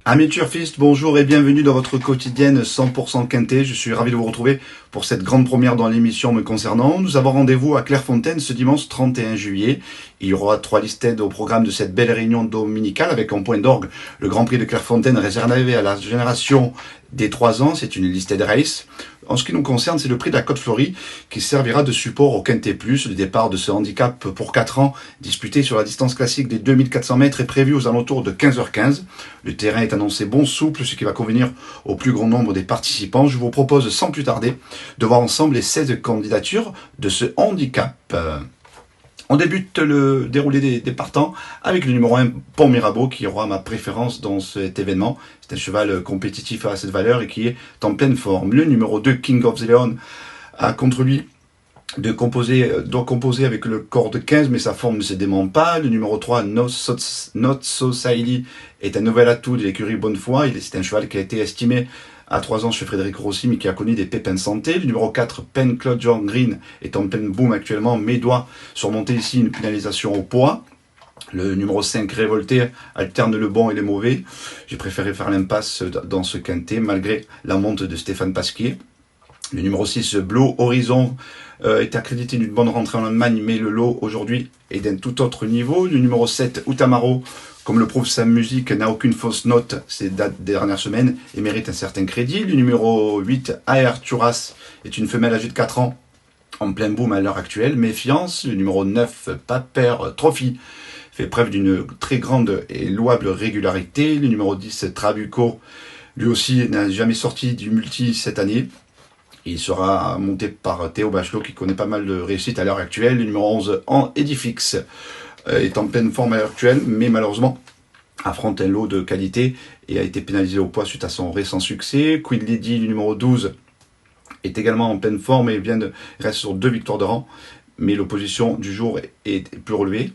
Amis turfistes, bonjour et bienvenue dans votre quotidienne 100% quintet. Je suis ravi de vous retrouver pour cette grande première dans l'émission me concernant. Nous avons rendez-vous à Clairefontaine ce dimanche 31 juillet. Il y aura 3 listed au programme de cette belle réunion dominicale avec en point d'orgue le Grand Prix de Clairefontaine réservé à la génération des 3 ans. C'est une listed race. En ce qui nous concerne, c'est le prix de la Côte-Florie qui servira de support au Quintet Plus. Le départ de ce handicap pour 4 ans disputé sur la distance classique des 2400 mètres est prévu aux alentours de 15h15. Le terrain est annoncé bon souple, ce qui va convenir au plus grand nombre des participants. Je vous propose sans plus tarder de voir ensemble les 16 candidatures de ce handicap. On débute le déroulé des partants avec le numéro 1, Pont Mirabeau, qui aura ma préférence dans cet événement. C'est un cheval compétitif à cette valeur et qui est en pleine forme. Le numéro 2, King of the Leon, a contre lui doit composer avec le corps de 15, mais sa forme ne se dément pas. Le numéro 3, Not Society, est un nouvel atout de l'écurie Bonnefoy. C'est un cheval qui a été estimé à 3 ans chez Frédéric Rossi, mais qui a connu des pépins de santé. Le numéro 4, Pen Claude John Green, est en pleine boom actuellement, mais doit surmonter ici une pénalisation au poids. Le numéro 5, Révolté, alterne le bon et le mauvais. J'ai préféré faire l'impasse dans ce quintet, malgré la monte de Stéphane Pasquier. Le numéro 6, Blue Horizon, est accrédité d'une bonne rentrée en Allemagne, mais le lot aujourd'hui est d'un tout autre niveau. Le numéro 7, Utamaro, comme le prouve sa musique, n'a aucune fausse note ces dernières semaines et mérite un certain crédit. Le numéro 8, AR Turas, est une femelle âgée de 4 ans, en plein boom à l'heure actuelle. Méfiance. Le numéro 9, Paper Trophy, fait preuve d'une très grande et louable régularité. Le numéro 10, Trabuco, lui aussi n'a jamais sorti du multi cette année. Il sera monté par Théo Bachelot qui connaît pas mal de réussite à l'heure actuelle. Le numéro 11, Edifix, est en pleine forme à l'heure actuelle, mais malheureusement affronte un lot de qualité et a été pénalisé au poids suite à son récent succès. Queen Lady, le numéro 12, est également en pleine forme et reste sur 2 victoires de rang, mais l'opposition du jour est plus relevée.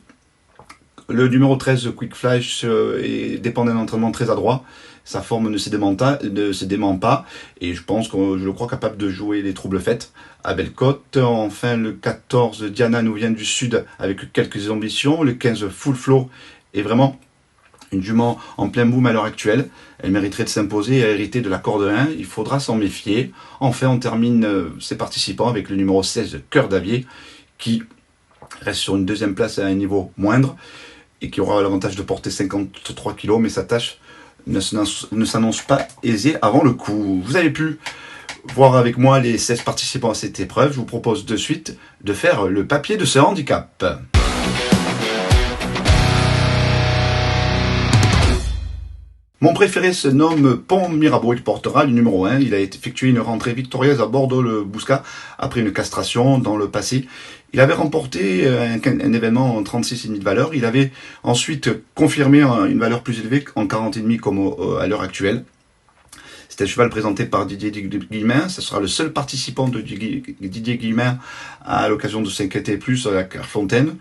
Le numéro 13, Quick Flash, dépend d'un entraînement très adroit. Sa forme ne se dément pas. Et je pense que je le crois capable de jouer les troubles faites à Bellecote. Enfin, le 14, Diana, nous vient du sud avec quelques ambitions. Le 15, Full Flow, est vraiment une jument en plein boom à l'heure actuelle. Elle mériterait de s'imposer et à hériter de la corde 1. Il faudra s'en méfier. Enfin, on termine ses participants avec le numéro 16, Cœur d'Avier, qui reste sur une deuxième place à un niveau moindre et qui aura l'avantage de porter 53 kg, mais sa tâche ne s'annonce pas aisée avant le coup. Vous avez pu voir avec moi les 16 participants à cette épreuve. Je vous propose de suite de faire le papier de ce handicap. Mon préféré se nomme Pont Mirabeau, il portera le numéro 1. Il a effectué une rentrée victorieuse à Bordeaux-le-Bouscat après une castration dans le passé. Il avait remporté un événement en 36,5 de valeur. Il avait ensuite confirmé une valeur plus élevée en 40,5 comme à l'heure actuelle. C'est un cheval présenté par Didier Guillemin. Ce sera le seul participant de Didier Guillemin à l'occasion de s'inquiéter plus à la Clairefontaine.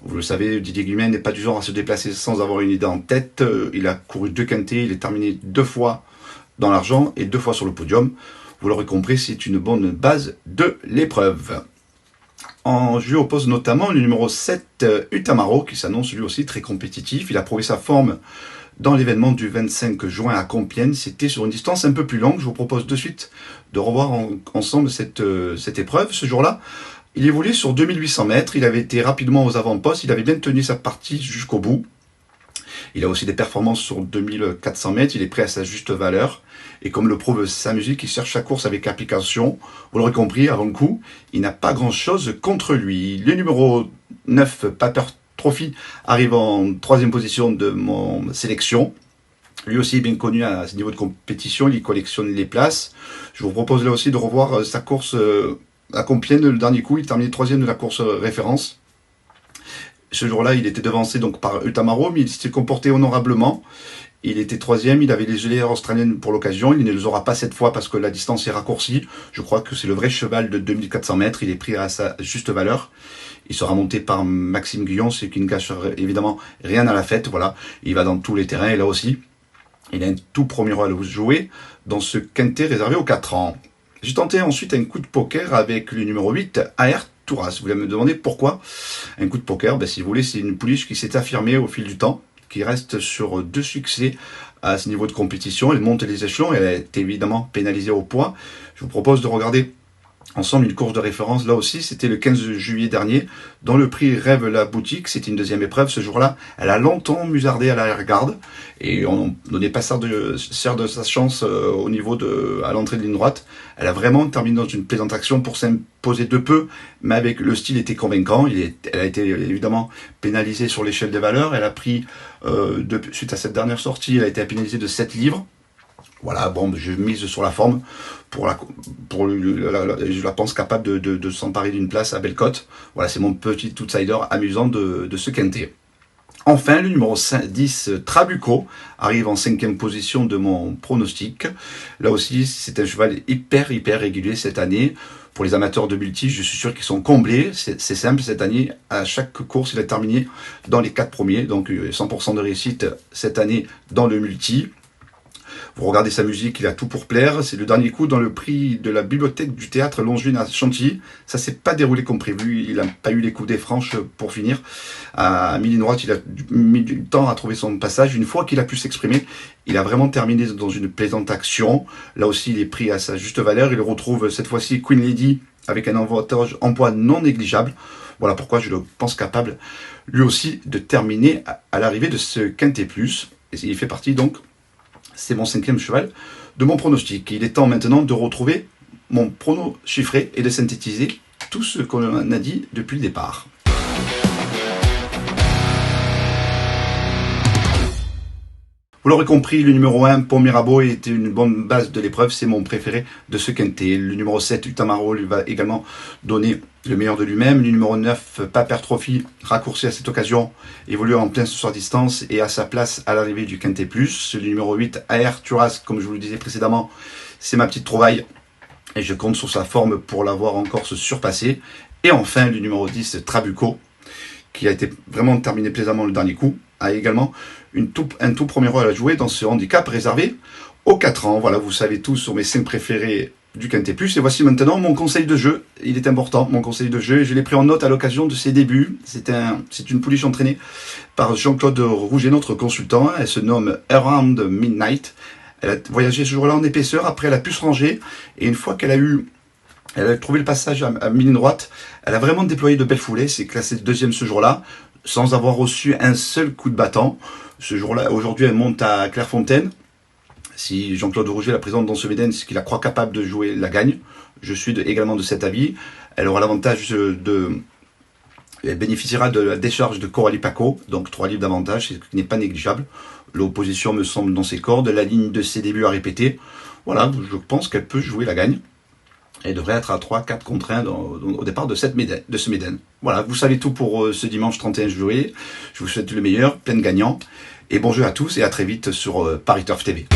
Vous le savez, Didier Guillemin n'est pas du genre à se déplacer sans avoir une idée en tête. Il a couru 2 quintets, il est terminé 2 fois dans l'argent et 2 fois sur le podium. Vous l'aurez compris, c'est une bonne base de l'épreuve. Je lui oppose notamment le numéro 7, Utamaro, qui s'annonce lui aussi très compétitif. Il a prouvé sa forme dans l'événement du 25 juin à Compiègne. C'était sur une distance un peu plus longue. Je vous propose de suite de revoir ensemble cette épreuve. Ce jour-là, il évoluait sur 2800 mètres, il avait été rapidement aux avant-postes, il avait bien tenu sa partie jusqu'au bout. Il a aussi des performances sur 2400 mètres, il est prêt à sa juste valeur. Et comme le prouve sa musique, il cherche sa course avec application. Vous l'aurez compris, avant le coup, il n'a pas grand-chose contre lui. Le numéro 9, Paper Trophy, arrive en 3e position de mon sélection. Lui aussi est bien connu à ce niveau de compétition, il collectionne les places. Je vous propose là aussi de revoir sa course à Compiègne, le dernier coup, il terminait 3e de la course référence. Ce jour-là, il était devancé donc par Utamaro, mais il s'est comporté honorablement. Il était 3e, il avait les œillères australiennes pour l'occasion. Il ne les aura pas cette fois parce que la distance est raccourcie. Je crois que c'est le vrai cheval de 2400 mètres. Il est pris à sa juste valeur. Il sera monté par Maxime Guillon, ce qui ne gâche évidemment rien à la fête. Voilà, il va dans tous les terrains et là aussi, il a un tout premier rôle à jouer dans ce quintet réservé aux 4 ans. J'ai tenté ensuite un coup de poker avec le numéro 8, AR Touras. Vous allez me demander pourquoi un coup de poker. Si vous voulez, c'est une pouliche qui s'est affirmée au fil du temps. qui reste sur 2 succès à ce niveau de compétition. Elle monte les échelons, elle est évidemment pénalisée au poids. Je vous propose de regarder ensemble une course de référence. Là aussi, c'était le 15 juillet dernier, dans le prix Rêve la Boutique. C'était une deuxième épreuve. Ce jour-là, elle a longtemps musardé à l'arrière-garde et on donnait pas serre de sa chance au niveau à l'entrée de ligne droite. Elle a vraiment terminé dans une plaisante action pour s'imposer de peu, mais avec le style était convaincant. Elle a été évidemment pénalisée sur l'échelle des valeurs. Elle a pris, suite à cette dernière sortie, elle a été pénalisée de 7 livres. Voilà, bon, je mise sur la forme je la pense capable de s'emparer d'une place à Bellecote. Voilà, c'est mon petit outsider amusant de ce quintet. Enfin, le numéro 10, Trabuco, arrive en 5e position de mon pronostic. Là aussi, c'est un cheval hyper régulier cette année. Pour les amateurs de multi, je suis sûr qu'ils sont comblés. C'est simple, cette année, à chaque course, il a terminé dans les 4 premiers. Donc 100% de réussite cette année dans le multi. Vous regardez sa musique, il a tout pour plaire. C'est le dernier coup dans le prix de la bibliothèque du théâtre Longeville à Chantilly. Ça s'est pas déroulé comme prévu. Il n'a pas eu les coups des franches pour finir. À midi droite, il a mis du temps à trouver son passage. Une fois qu'il a pu s'exprimer, il a vraiment terminé dans une plaisante action. Là aussi, il est pris à sa juste valeur. Il retrouve cette fois-ci Queen Lady avec un avantage en poids non négligeable. Voilà pourquoi je le pense capable, lui aussi, de terminer à l'arrivée de ce Quintet Plus. Et il fait partie donc... C'est mon 5e cheval de mon pronostic. Il est temps maintenant de retrouver mon prono chiffré et de synthétiser tout ce qu'on a dit depuis le départ. Vous l'aurez compris, le numéro 1, Pont Mirabeau, était une bonne base de l'épreuve. C'est mon préféré de ce quintet. Le numéro 7, Utamaro, lui va également donner le meilleur de lui-même. Le numéro 9, Paper Trophy, raccourci à cette occasion, évolue en plein sur distance et à sa place à l'arrivée du Quintet Plus. Le numéro 8, AR Turas, comme je vous le disais précédemment, c'est ma petite trouvaille. Et je compte sur sa forme pour l'avoir encore se surpasser. Et enfin, le numéro 10, Trabuco, qui a été vraiment terminé plaisamment le dernier coup, a également un tout premier rôle à jouer dans ce handicap réservé aux 4 ans. Voilà, vous savez tous sur mes 5 préférés du Quintet Plus. Et voici maintenant mon conseil de jeu. Il est important, mon conseil de jeu. Je l'ai pris en note à l'occasion de ses débuts. C'est une pouliche entraînée par Jean-Claude Rouget, notre consultant. Elle se nomme Around Midnight. Elle a voyagé ce jour-là en épaisseur. Après, elle a pu se ranger. Et une fois qu'elle a trouvé le passage à mi-ligne droite, elle a vraiment déployé de belles foulées. C'est classé 2e ce jour-là, sans avoir reçu un seul coup de bâton. Ce jour-là, aujourd'hui, elle monte à Clairefontaine. Si Jean-Claude Rouget la présente dans ce Méden, c'est qu'il la croit capable de jouer la gagne. Je suis également de cet avis. Elle aura l'avantage elle bénéficiera de la décharge de Coralie Paco, donc 3 livres d'avantage, ce qui n'est pas négligeable. L'opposition me semble dans ses cordes. La ligne de ses débuts à répéter. Voilà, je pense qu'elle peut jouer la gagne. Elle devrait être à 3-4 contre 1 au départ de ce Méden. Voilà, vous savez tout pour ce dimanche 31 juillet. Je vous souhaite le meilleur, plein de gagnants. Et bon jeu à tous et à très vite sur Paris Turf TV.